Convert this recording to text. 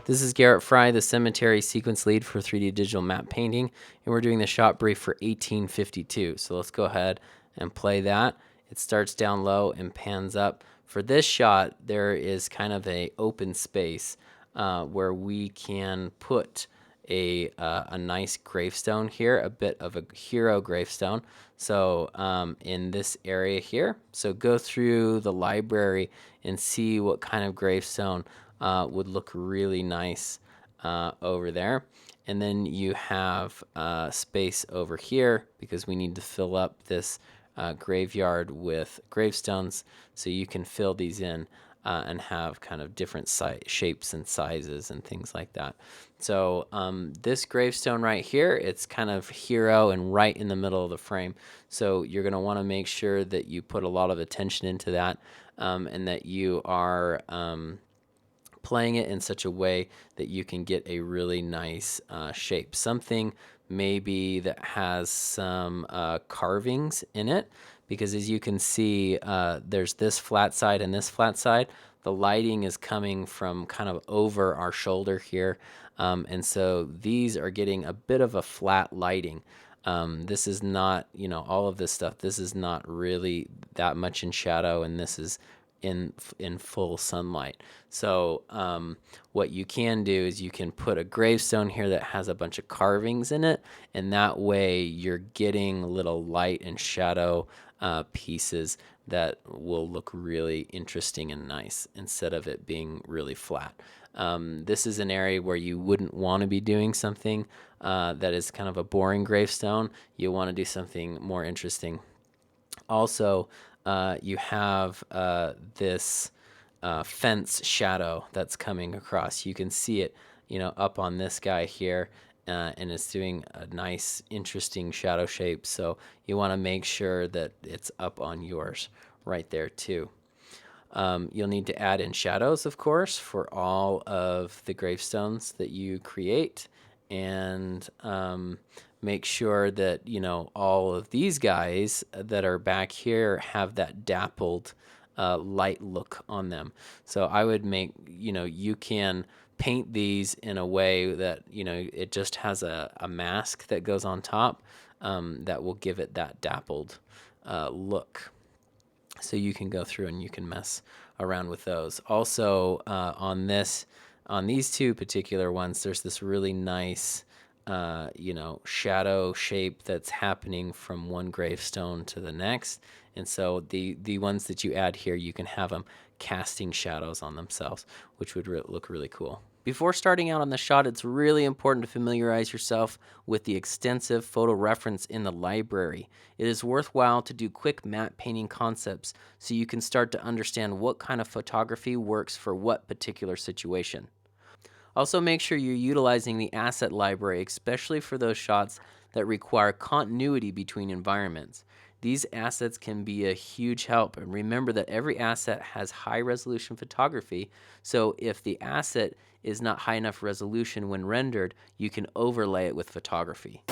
This is Garrett Fry, the cemetery sequence lead for 3D digital map painting, and we're doing the shot brief for 1852. So let's go ahead and play that. It starts down low and pans up. For this shot, there is kind of a open space where we can put a nice gravestone here, a bit of a hero gravestone. So in this area here, so go through the library and see what kind of gravestone would look really nice over there. And then you have space over here because we need to fill up this graveyard with gravestones, so you can fill these in and have kind of different shapes and sizes and things like that. So this gravestone right here, it's kind of hero and right in the middle of the frame. So you're going to want to make sure that you put a lot of attention into that and that you are playing it in such a way that you can get a really nice shape. Something maybe that has some carvings in it, because as you can see, there's this flat side and this flat side. The lighting is coming from kind of over our shoulder here, and so these are getting a bit of a flat lighting. This is not, all of this stuff, this is not really that much in shadow, and this is in full sunlight. So what you can do is you can put a gravestone here that has a bunch of carvings in it, and that way you're getting little light and shadow pieces that will look really interesting and nice instead of it being really flat. This is an area where you wouldn't want to be doing something that is kind of a boring gravestone. You want to do something more interesting. Also, you have this fence shadow that's coming across. You can see it, up on this guy here, and it's doing a nice, interesting shadow shape. So you want to make sure that it's up on yours right there too. You'll need to add in shadows, of course, for all of the gravestones that you create, and make sure that all of these guys that are back here have that dappled light look on them. So I would make, you can paint these in a way that it just has a mask that goes on top that will give it that dappled look. So you can go through and you can mess around with those. Also, on these two particular ones, there's this really nice shadow shape that's happening from one gravestone to the next. And so the ones that you add here, you can have them casting shadows on themselves, which would look really cool. Before starting out on the shot, it's really important to familiarize yourself with the extensive photo reference in the library. It is worthwhile to do quick map painting concepts so you can start to understand what kind of photography works for what particular situation. Also, make sure you're utilizing the asset library, especially for those shots that require continuity between environments. These assets can be a huge help, and remember that every asset has high resolution photography, so if the asset is not high enough resolution when rendered, you can overlay it with photography.